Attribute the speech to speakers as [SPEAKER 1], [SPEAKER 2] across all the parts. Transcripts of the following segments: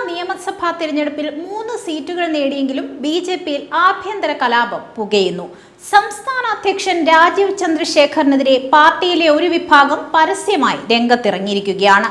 [SPEAKER 1] നിയമസഭാ തിരഞ്ഞെടുപ്പിൽ 3 സീറ്റുകൾ നേടിയെങ്കിലും ബി.ജെ.പിയിൽ ആഭ്യന്തര കലാപം പുകയുന്നു. സംസ്ഥാന അധ്യക്ഷൻ രാജീവ് ചന്ദ്രശേഖറിനെതിരെ പാർട്ടിയിലെ ഒരു വിഭാഗം പരസ്യമായി രംഗത്തിറങ്ങിയിരിക്കുകയാണ്.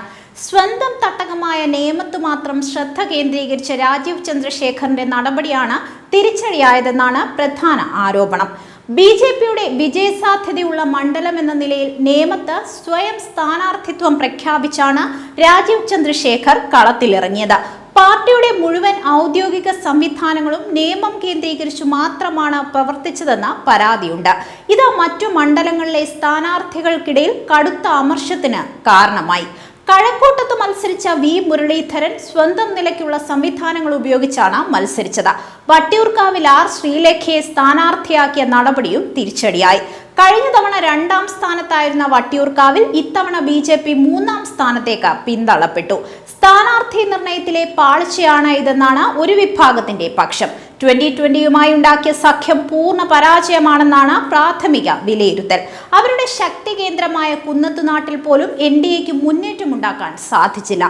[SPEAKER 1] സ്വന്തം തട്ടകമായ നേമത്ത് മാത്രം ശ്രദ്ധ കേന്ദ്രീകരിച്ച രാജീവ് ചന്ദ്രശേഖറിന്റെ നടപടിയാണ് തിരിച്ചടിയായതെന്നാണ് പ്രധാന ആരോപണം. ബി.ജെ.പിയുടെ വിജയസാധ്യതയുള്ള മണ്ഡലം എന്ന നിലയിൽ നേമത്ത് സ്വയം സ്ഥാനാർത്ഥിത്വം പ്രഖ്യാപിച്ചാണ് രാജീവ് ചന്ദ്രശേഖർ കളത്തിലിറങ്ങിയത്. പാർട്ടിയുടെ മുഴുവൻ ഔദ്യോഗിക സംവിധാനങ്ങളും നേമം കേന്ദ്രീകരിച്ചു മാത്രമാണ് പ്രവർത്തിച്ചതെന്ന പരാതിയുണ്ട്. ഇത് മറ്റു മണ്ഡലങ്ങളിലെ സ്ഥാനാർത്ഥികൾക്കിടയിൽ കടുത്ത അമർഷത്തിന് കാരണമായി. കഴക്കൂട്ടത്ത് മത്സരിച്ച വി മുരളീധരൻ സ്വന്തം നിലയ്ക്കുള്ള സംവിധാനങ്ങൾ ഉപയോഗിച്ചാണ് മത്സരിച്ചത്. വട്ടിയൂർക്കാവിൽ ആർ ശ്രീലേഖയെ സ്ഥാനാർത്ഥിയാക്കിയ നടപടിയും തിരിച്ചടിയായി. കഴിഞ്ഞ തവണ 2ാം സ്ഥാനത്തായിരുന്ന വട്ടിയൂർക്കാവിൽ ഇത്തവണ ബി.ജെ.പി 3ാം സ്ഥാനത്തേക്ക് പിന്തള്ളപ്പെട്ടു. സ്ഥാനാർത്ഥി നിർണയത്തിലെ പാളിച്ചയാണ് ഇതെന്നാണ് ഒരു വിഭാഗത്തിന്റെ പക്ഷം. 2020യുമായി ഉണ്ടാക്കിയ സഖ്യം പൂർണ്ണ പരാജയമാണെന്നാണ് പ്രാഥമിക വിലയിരുത്തൽ. അവരുടെ ശക്തി കേന്ദ്രമായ കുന്നത്തുനാട്ടിൽ പോലും എൻ.ഡി.എക്ക് മുന്നേറ്റമുണ്ടാക്കാൻ സാധിച്ചില്ല.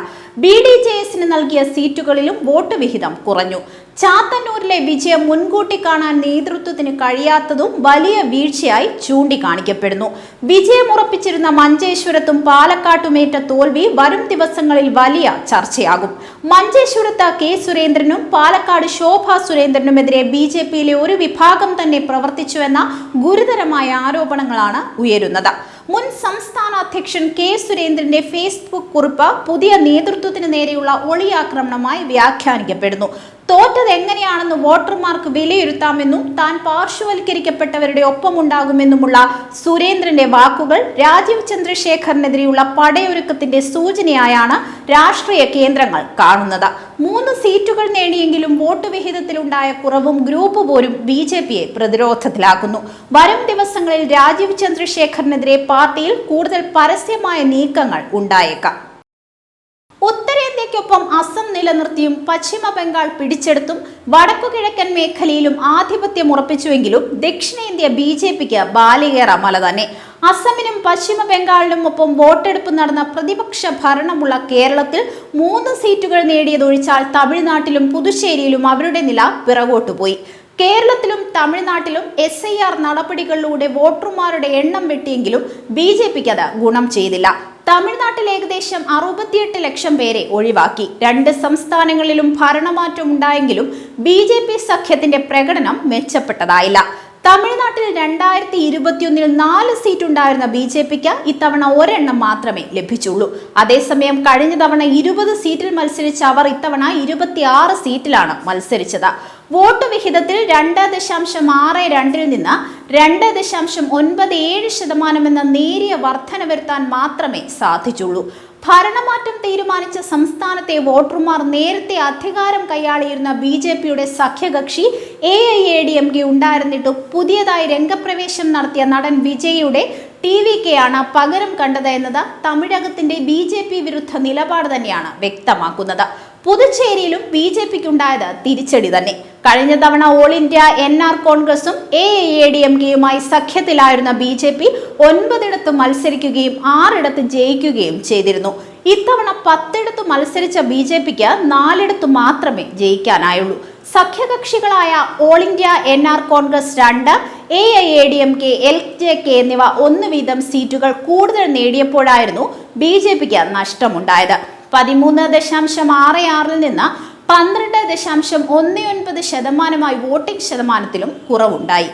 [SPEAKER 1] ബി.ഡി.ജെ.എസിന് നൽകിയ സീറ്റുകളിലും വോട്ട് വിഹിതം കുറഞ്ഞു. ചാത്തന്നൂരിലെ വിജയം മുൻകൂട്ടി കാണാൻ നേതൃത്വത്തിന് കഴിയാത്തതും വലിയ വീഴ്ചയായി ചൂണ്ടിക്കാണിക്കപ്പെടുന്നു. വിജയമുറപ്പിച്ചിരുന്ന മഞ്ചേശ്വരത്തും പാലക്കാട്ടുമേറ്റ തോൽവി വരും ദിവസങ്ങളിൽ വലിയ ചർച്ചയാകും. മഞ്ചേശ്വരത്ത് കെ സുരേന്ദ്രനും പാലക്കാട് ശോഭാ സുരേന്ദ്രനുമെതിരെ ബി.ജെ.പിയിലെ ഒരു വിഭാഗം തന്നെ പ്രവർത്തിച്ചുവെന്ന ഗുരുതരമായ ആരോപണങ്ങളാണ് ഉയരുന്നത്. മുൻ സംസ്ഥാന അധ്യക്ഷൻ കെ സുരേന്ദ്രന്റെ ഫേസ്ബുക്ക് കുറിപ്പ് പുതിയ നേതൃത്വത്തിന് നേരെയുള്ള ഒളിയാക്രമണമായി വ്യാഖ്യാനിക്കപ്പെടുന്നു. തോറ്റത് എങ്ങനെയാണെന്ന് വോട്ടർമാർക്ക് വിലയിരുത്താമെന്നും താൻ പാർശ്വവൽക്കരിക്കപ്പെട്ടവരുടെ ഒപ്പമുണ്ടാകുമെന്നുമുള്ള സുരേന്ദ്രന്റെ വാക്കുകൾ രാജീവ് ചന്ദ്രശേഖറിനെതിരെയുള്ള പടയൊരുക്കത്തിന്റെ സൂചനയായാണ് രാഷ്ട്രീയ കേന്ദ്രങ്ങൾ കാണുന്നത്. 3 സീറ്റുകൾ നേടിയെങ്കിലും വോട്ട് വിഹിതത്തിലുണ്ടായ കുറവും ഗ്രൂപ്പ് പോരും ബി.ജെ.പിയെ പ്രതിരോധത്തിലാക്കുന്നു. വരും ദിവസങ്ങളിൽ രാജീവ് ചന്ദ്രശേഖറിനെതിരെ പാർട്ടിയിൽ കൂടുതൽ പരസ്യമായ നീക്കങ്ങൾ ഉണ്ടായേക്കാം. ഉത്തരേന്ത്യയ്ക്കൊപ്പം അസം നിലനിർത്തിയും പശ്ചിമ ബംഗാൾ പിടിച്ചെടുത്തും വടക്കുകിഴക്കൻ മേഖലയിലും ആധിപത്യം ഉറപ്പിച്ചുവെങ്കിലും ദക്ഷിണേന്ത്യ ബി.ജെ.പിക്ക് ബാലികേറ മല തന്നെ. അസമിനും പശ്ചിമ ബംഗാളിനും ഒപ്പം വോട്ടെടുപ്പ് നടന്ന പ്രതിപക്ഷ ഭരണമുള്ള കേരളത്തിൽ 3 സീറ്റുകൾ നേടിയതൊഴിച്ചാൽ തമിഴ്നാട്ടിലും പുതുച്ചേരിയിലും അവരുടെ നില പിറകോട്ടുപോയി. കേരളത്തിലും തമിഴ്നാട്ടിലും SIR നടപടികളിലൂടെ വോട്ടർമാരുടെ എണ്ണം വെട്ടിയെങ്കിലും ബി.ജെ.പിക്ക് അത് ഗുണം ചെയ്തില്ല. തമിഴ്നാട്ടിൽ ഏകദേശം 68 ലക്ഷം പേരെ ഒഴിവാക്കി. 2 സംസ്ഥാനങ്ങളിലും ഭരണമാറ്റം ഉണ്ടായെങ്കിലും ബി.ജെ.പി സഖ്യത്തിന്റെ പ്രകടനം മെച്ചപ്പെട്ടതായില്ല. തമിഴ്നാട്ടിൽ 2021 4 സീറ്റ് ഉണ്ടായിരുന്ന ബി.ജെ.പിക്ക് ഇത്തവണ ഒരെണ്ണം മാത്രമേ ലഭിച്ചുള്ളൂ. അതേസമയം കഴിഞ്ഞ തവണ 20 സീറ്റിൽ മത്സരിച്ച അവർ ഇത്തവണ 26 സീറ്റിലാണ് മത്സരിച്ചത്. വോട്ട് വിഹിതത്തിൽ 2.62 നിന്ന് 2.97% എന്ന നേരിയ വർധന വരുത്താൻ മാത്രമേ സാധിച്ചുള്ളൂ. ഭരണമാറ്റം തീരുമാനിച്ച സംസ്ഥാനത്തെ വോട്ടർമാർ നേരത്തെ അധികാരം കൈയാളിയിരുന്ന ബി.ജെ.പിയുടെ സഖ്യകക്ഷി AIADMK ഉണ്ടായിരുന്നിട്ടും പുതിയതായി രംഗപ്രവേശം നടത്തിയ നടൻ വിജയുടെ TVK-യാണ് പകരം കണ്ടത് എന്നത് തമിഴകത്തിന്റെ ബി.ജെ.പി വിരുദ്ധ നിലപാട് തന്നെയാണ് വ്യക്തമാക്കുന്നത്. പുതുച്ചേരിയിലും ബി.ജെ.പിക്കുണ്ടായത് തിരിച്ചടി തന്നെ. കഴിഞ്ഞ തവണ ഓൾ ഇന്ത്യ NR കോൺഗ്രസും AIADMKയുമായി സഖ്യത്തിലായിരുന്ന ബി.ജെ.പി 9 മത്സരിക്കുകയും 6 ജയിക്കുകയും ചെയ്തിരുന്നു. ഇത്തവണ 10 മത്സരിച്ച ബി.ജെ.പിക്ക് 4 മാത്രമേ ജയിക്കാനായുള്ളൂ. സഖ്യകക്ഷികളായ all India NR Congress 2, AIADMK, LJK എന്നിവ 1 വീതം സീറ്റുകൾ കൂടുതൽ നേടിയപ്പോഴായിരുന്നു ബി.ജെ.പിക്ക് നഷ്ടമുണ്ടായത്. 13.66 നിന്ന് 12.19% വോട്ടിംഗ് ശതമാനത്തിലും കുറവുണ്ടായി.